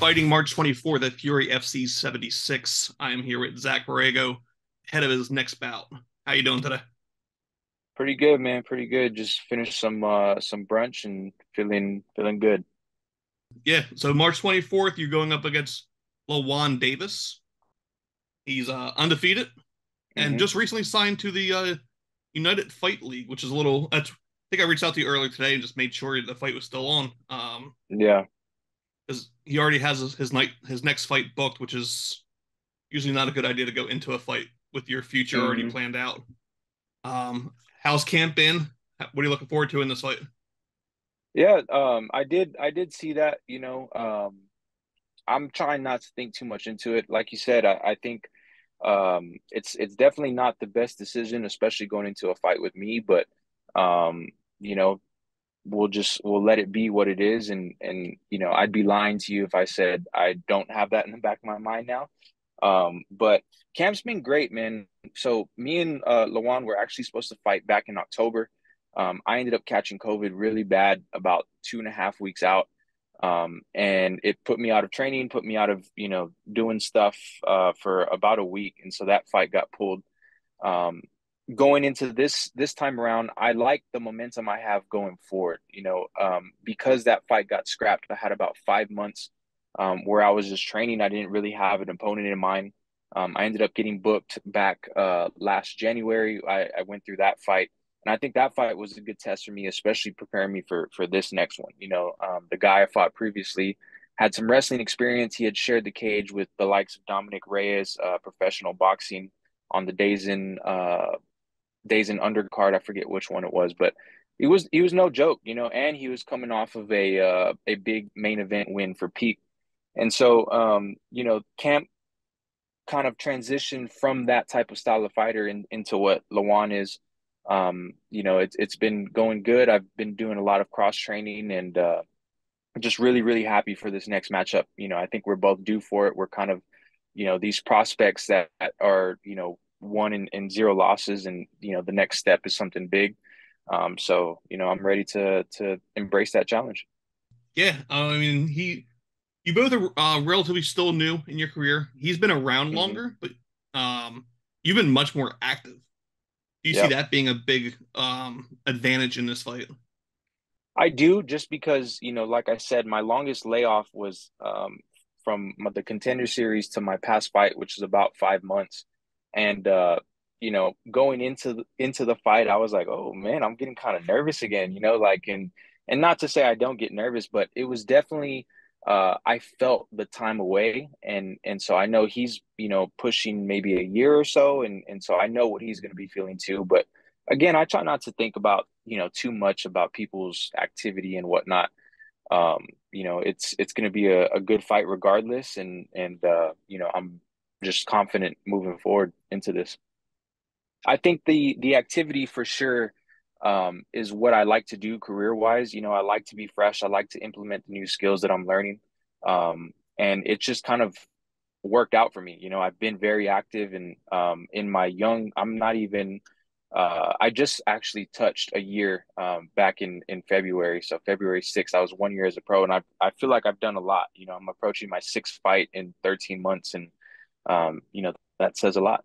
Fighting March 24th at Fury FC 76. I am here with Zack Borrego, head of his next bout. How you doing today? Pretty good, man. Pretty good. Just finished some brunch and feeling good. Yeah, so March 24th, you're going up against Lajuan Davis. He's undefeated and Hmm. just recently signed to the United Fight League, which is a little. I think I reached out to you earlier today and just made sure the fight was still on. Yeah. Because he already has his next fight booked, which is usually not a good idea to go into a fight with your future already Hmm. planned out. How's camp been? What are you looking forward to in this fight? Yeah. I did see that, I'm trying not to think too much into it. Like you said, I think it's definitely not the best decision, especially going into a fight with me, but um, you know, we'll let it be what it is. And I'd be lying to you if I said I don't have that in the back of my mind now. But camp's been great, man. So me and Lawan were actually supposed to fight back in October. I ended up catching COVID really bad about 2.5 weeks out. And it put me out of training, put me out of, doing stuff for about a week. And so that fight got pulled. Um, Going into this time around, I like the momentum I have going forward. Because that fight got scrapped, I had about 5 months where I was just training. I didn't really have an opponent in mind. I ended up getting booked back last January. I went through that fight, and I think that fight was a good test for me, especially preparing me for this next one. The guy I fought previously had some wrestling experience. He had shared the cage with the likes of Dominic Reyes, professional boxing on the days in undercard. I forget which one it was, but he was no joke, and he was coming off of a big main event win for Peak. And so Camp kind of transitioned from that type of style of fighter into what Lawan is. It's been going good. I've been doing a lot of cross training, and I'm just really, really happy for this next matchup. I think we're both due for it. We're kind of, these prospects that are, one and zero losses, and the next step is something big. So I'm ready to embrace that challenge. Yeah, I mean, you both are relatively still new in your career. He's been around Hmm. longer, but um, you've been much more active. Do you see Yeah, that being a big advantage in this fight? I do, just because like I said, my longest layoff was from the Contender Series to my past fight, which is about 5 months. And going into the fight, I was like, oh man, I'm getting kind of nervous again, like, and not to say I don't get nervous, but it was definitely I felt the time away, and so I know he's pushing maybe a year or so, and so I know what he's going to be feeling too. But again, I try not to think about too much about people's activity and whatnot. It's going to be a good fight regardless, and I'm just confident moving forward into this. I think the activity for sure is what I like to do career wise. I like to be fresh. I like to implement the new skills that I'm learning, and it just kind of worked out for me. I've been very active, and in my young, I'm not even. I just actually touched a year back in February. So February 6th, I was 1 year as a pro, and I feel like I've done a lot. I'm approaching my sixth fight in 13 months, and that says a lot.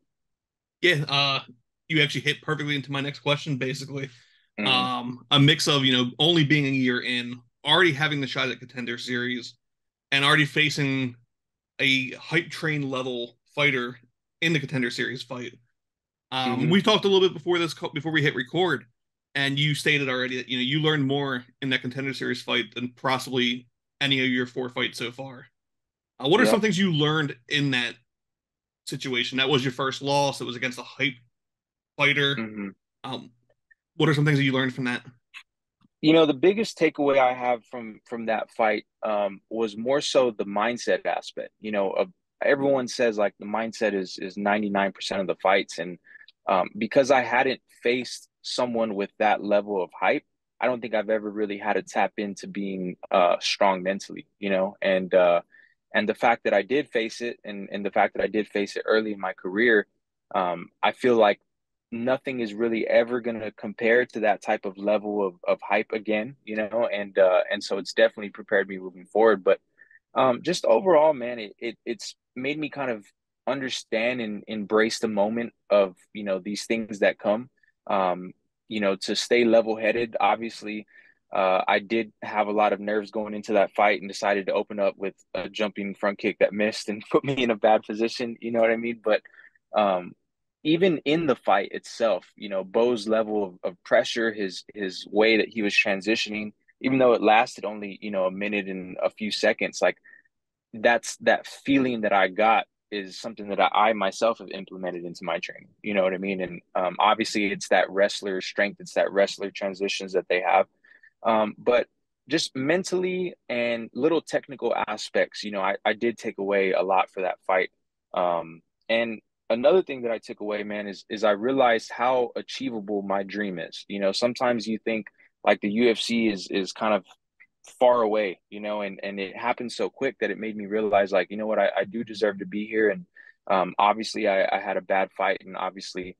Yeah, you actually hit perfectly into my next question, basically. Hmm. A mix of, only being a year in, already having the shot at Contender Series, and already facing a hype train level fighter in the Contender Series fight. Hmm. We talked a little bit before we hit record, and you stated already that you learned more in that Contender Series fight than possibly any of your four fights so far. What are Yeah. some things you learned in that situation? That was your first loss. It was against a hype fighter. Hmm. Um, what are some things that you learned from that? The biggest takeaway I have from that fight was more so the mindset aspect. Everyone says like the mindset is 99% of the fights, and because I hadn't faced someone with that level of hype, I don't think I've ever really had to tap into being strong mentally. And the fact that I did face it, and the fact that I did face it early in my career, I feel like nothing is really ever going to compare to that type of level of hype again, and so it's definitely prepared me moving forward. But Just overall, man, it's made me kind of understand and embrace the moment of, these things that come. Um, to stay level-headed. Obviously, I did have a lot of nerves going into that fight and decided to open up with a jumping front kick that missed and put me in a bad position. You know what I mean? But um, even in the fight itself, Bo's level of pressure, his way that he was transitioning, even though it lasted only, a minute and a few seconds, like that feeling that I got is something that I myself have implemented into my training. You know what I mean? And obviously, it's that wrestler strength, it's that wrestler transitions that they have. But just mentally and little technical aspects, I did take away a lot for that fight. And another thing that I took away, man, is I realized how achievable my dream is. Sometimes you think like the UFC is kind of far away, and it happened so quick that it made me realize, like, you know what, I do deserve to be here. And obviously I had a bad fight, and obviously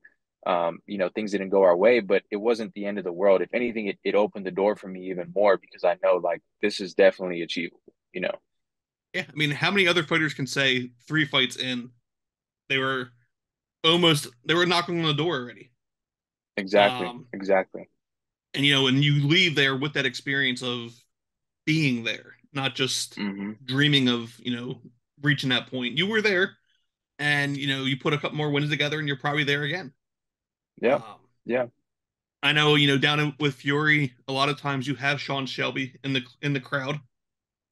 things didn't go our way, but it wasn't the end of the world. If anything, it opened the door for me even more, because I know, like, this is definitely achievable. Yeah, I mean, how many other fighters can say 3 fights in they were they were knocking on the door already? Exactly, Um, exactly. and and you leave there with that experience of being there, not just Hmm. dreaming of, reaching that point. You were there, and you put a couple more wins together, and you're probably there again. Yeah, Um, yeah. I know, with Fury, a lot of times you have Sean Shelby in the crowd.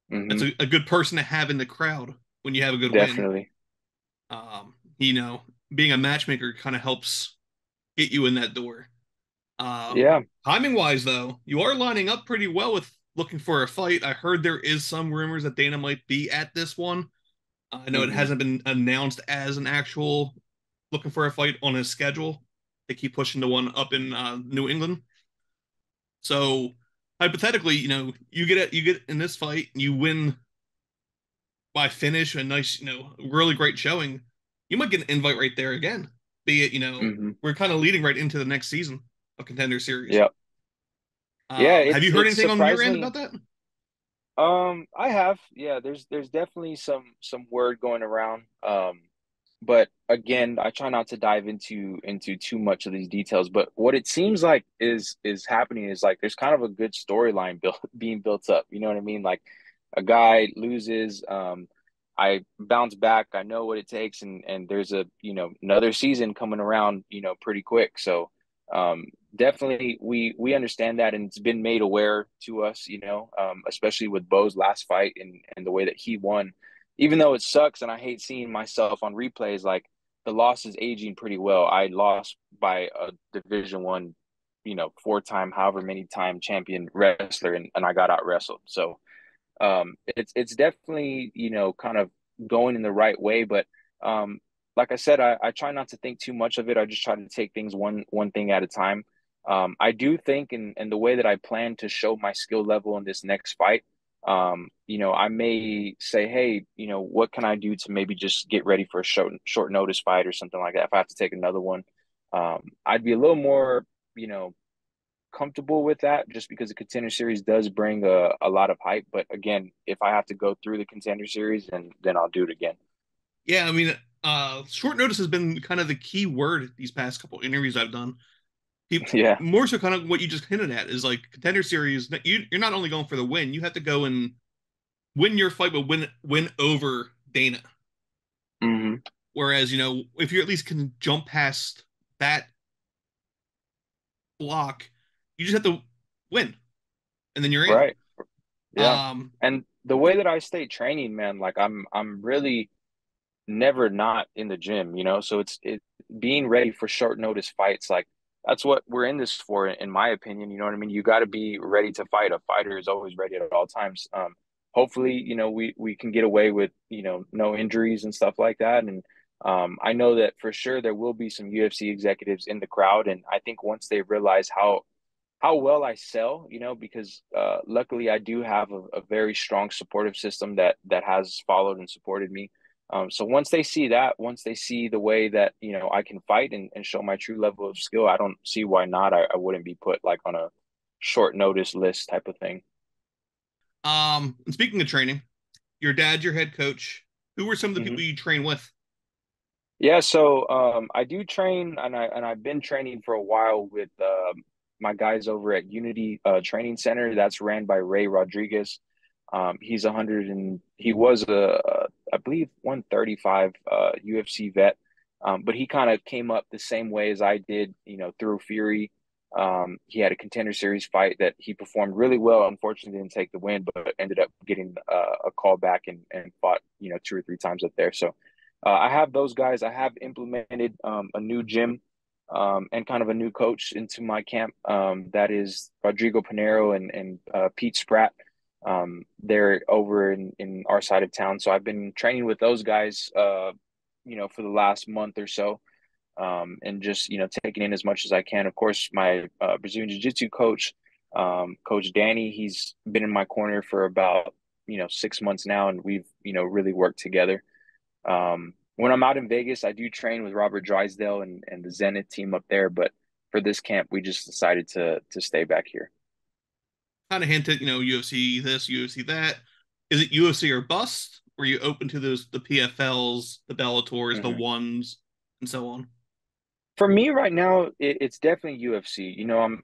That's Hmm. a good person to have in the crowd when you have a good win. Definitely. You know, being a matchmaker kind of helps get you in that door. Yeah. Timing wise, though, you are lining up pretty well with looking for a fight. I heard there is some rumors that Dana might be at this one. I know it Hmm. hasn't been announced as an actual looking for a fight on his schedule. They keep pushing the one up in New England. So hypothetically, you get in this fight, you win by finish, a nice, really great showing. You might get an invite right there again. Be it, Hmm. we're kind of leading right into the next season of Contender Series. Yeah. Yeah, Have you heard it's anything on your end surprisingly. about that? I have, yeah, there's definitely some word going around. But again, I try not to dive into too much of these details. But what it seems like is happening is, like, there's kind of a good storyline built being built up. You know what I mean? Like, a guy loses, I bounce back, I know what it takes, and there's another season coming around, pretty quick. So definitely we understand that, and it's been made aware to us, especially with Bo's last fight, and the way that he won. Even though it sucks and I hate seeing myself on replays, like, the loss is aging pretty well. I lost by a Division 1, 4-time, however many time champion wrestler, and I got out wrestled. So it's definitely, kind of going in the right way. But um, like I said, I try not to think too much of it. I just try to take things one thing at a time. I do think, and the way that I plan to show my skill level in this next fight, I may say, hey, what can I do to maybe just get ready for a short notice fight or something like that. If I have to take another one, I'd be a little more, you know, comfortable with that, just because the Contender Series does bring a lot of hype. But again, if I have to go through the Contender Series, then I'll do it again. Yeah, I mean, short notice has been kind of the key word these past couple interviews I've done. Yeah. More so, kind of what you just hinted at is like Contender Series. You're not only going for the win, you have to go and win your fight, but win over Dana. Hmm. Whereas, if you at least can jump past that block, you just have to win, and then you're in. Right. Yeah. Um, And the way that I stay training, man, like, I'm really never not in the gym, so it being ready for short notice fights, like, that's what we're in this for, in my opinion. You know what I mean? You got to be ready to fight. A fighter is always ready at all times. Hopefully, we can get away with, no injuries and stuff like that. And I know that for sure there will be some UFC executives in the crowd, and I think once they realize how well I sell, because luckily I do have a very strong supportive system that has followed and supported me. So once they see that, once they see the way that, I can fight and show my true level of skill, I don't see why not. I wouldn't be put, like, on a short notice list type of thing. and speaking of training, your dad's your head coach. Who were some of the Hmm. people you train with? Yeah, so I do train, and I've been training for a while with my guys over at Unity Training Center. That's ran by Ray Rodriguez. He's 100 and he was I believe 135 UFC vet, but he kind of came up the same way as I did, through Fury. He had a Contender Series fight that he performed really well. Unfortunately, didn't take the win, but ended up getting a call back and fought, two or three times up there. So I have those guys. I have implemented a new gym and kind of a new coach into my camp. That is Rodrigo Pinero and Pete Spratt. They're over in our side of town. So I've been training with those guys, for the last month or so, and just, taking in as much as I can. Of course, my Brazilian Jiu-Jitsu coach, Coach Danny, he's been in my corner for about, 6 months now, and we've, really worked together. When I'm out in Vegas, I do train with Robert Drysdale and the Zenith team up there, but for this camp, we just decided to stay back here. Kind of hinted, UFC this, UFC that. Is it UFC or bust? Were you open to the PFLs, the Bellators, the Mhm. ones, and so on? For me right now, it's definitely UFC.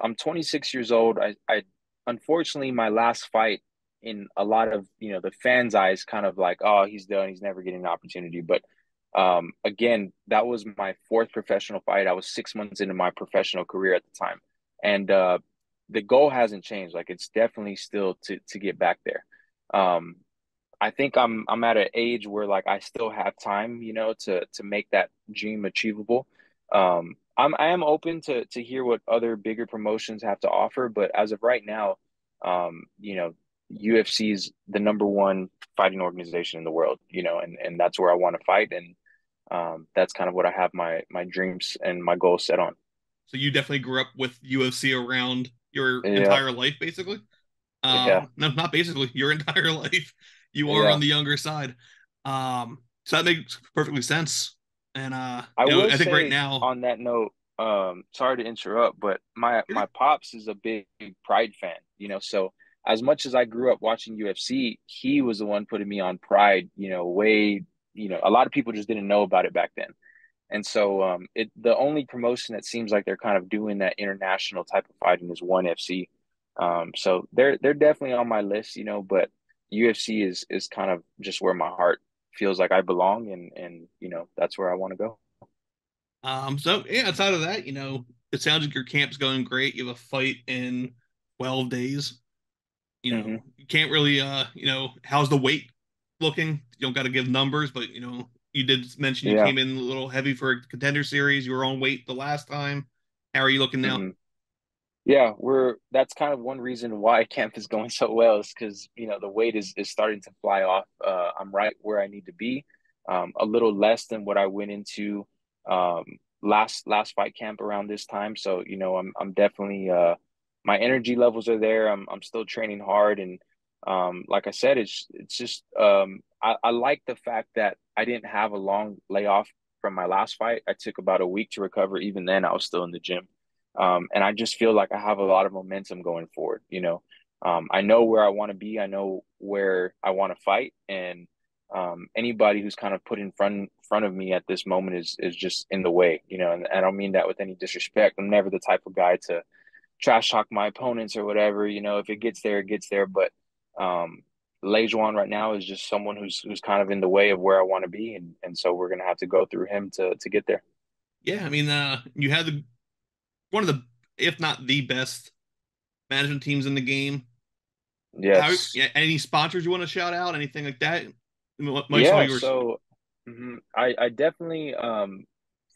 I'm 26 years old. I unfortunately my last fight in a lot of the fans' eyes kind of like, oh, he's done. He's never getting an opportunity. But again, that was my fourth professional fight. I was 6 months into my professional career at the time, and the goal hasn't changed. Like it's definitely still to get back there. Um, I think I'm at an age where like I still have time, to make that dream achievable. I am open to hear what other bigger promotions have to offer, but as of right now, UFC is the number one fighting organization in the world, and that's where I want to fight, and that's kind of what I have my dreams and my goals set on. So you definitely grew up with UFC around your Yeah, entire life, basically. yeah, No, not basically, your entire life. You are on yeah. the younger side. So that makes perfectly sense. And I will I think right say now, on that note, sorry to interrupt, but my pops is a big Pride fan, so as much as I grew up watching UFC, he was the one putting me on Pride, way, a lot of people just didn't know about it back then. And so the only promotion that seems like they're kind of doing that international type of fighting is ONE FC. So they're definitely on my list, but UFC is kind of just where my heart feels like I belong, and that's where I want to go. so yeah, outside of that, it sounds like your camp's going great. You have a fight in 12 days. Hmm. You can't really, how's the weight looking? You don't got to give numbers, but, you did mention you Yeah. came in a little heavy for a contender series. You were on weight the last time. How are you looking now? Hmm. Yeah, that's kind of one reason why camp is going so well is because the weight is starting to fly off. I'm right where I need to be, a little less than what I went into um, last fight camp around this time. So I'm definitely my energy levels are there. I'm still training hard, and like I said, it's just I like the fact that I didn't have a long layoff from my last fight. I took about a week to recover. Even then, I was still in the gym. And I just feel like I have a lot of momentum going forward. I know where I want to be. I know where I want to fight, and anybody who's kind of put in front of me at this moment is just in the way. And I don't mean that with any disrespect. I'm never the type of guy to trash talk my opponents or whatever. If it gets there, it gets there. But um, Lajuan right now is just someone who's kind of in the way of where I want to be, and so we're gonna have to go through him to get there. Yeah, I mean, you had one of the, if not the best management teams in the game. How, Yes. yeah, any sponsors you want to shout out? Anything like that? Mike's all Yeah, yours. so I definitely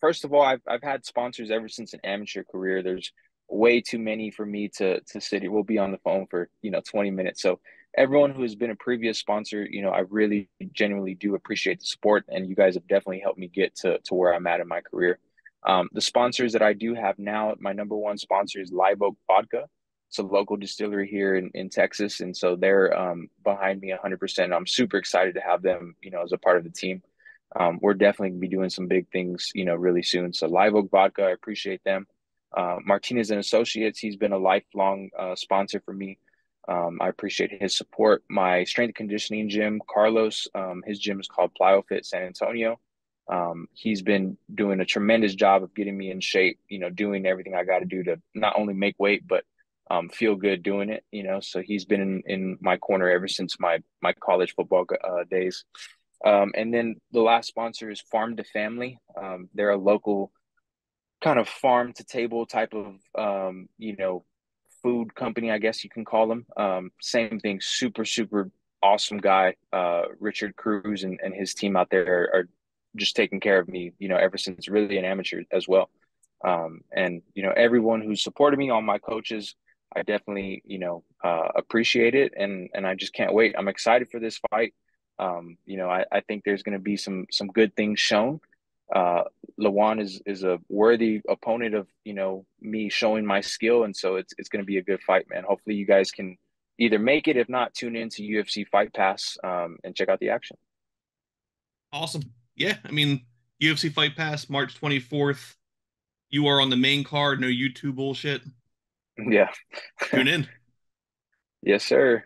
first of all I've had sponsors ever since an amateur career. There's way too many for me to sit here. We'll be on the phone for 20 minutes. So everyone who has been a previous sponsor, I really genuinely do appreciate the support, and you guys have definitely helped me get to where I'm at in my career. The sponsors that I do have now, my number one sponsor is Live Oak Vodka. It's a local distillery here in Texas, and so they're behind me 100%. I'm super excited to have them, as a part of the team. We're definitely gonna be doing some big things, really soon. So Live Oak Vodka, I appreciate them. Martinez and Associates, he's been a lifelong sponsor for me. I appreciate his support. My strength and conditioning gym, Carlos, his gym is called PlyoFit San Antonio. He's been doing a tremendous job of getting me in shape, doing everything I got to do to not only make weight, but feel good doing it. So he's been in my corner ever since my college football days. And then the last sponsor is Farm to Family. They're a local kind of farm to table type of food company, I guess you can call them. Same thing, super, super awesome guy. Richard Cruz and his team out there are just taking care of me, ever since really an amateur as well. And everyone who supported me, all my coaches, I definitely, appreciate it. And I just can't wait. I'm excited for this fight. I think there's going to be some good things shown. Uh, Lajuan is a worthy opponent of me showing my skill, and so it's going to be a good fight, man. Hopefully, you guys can either make it, if not, tune into UFC Fight Pass and check out the action. Awesome. Yeah, I mean, UFC Fight Pass, March 24th. You are on the main card, no YouTube bullshit. Yeah, Tune in. yes, sir.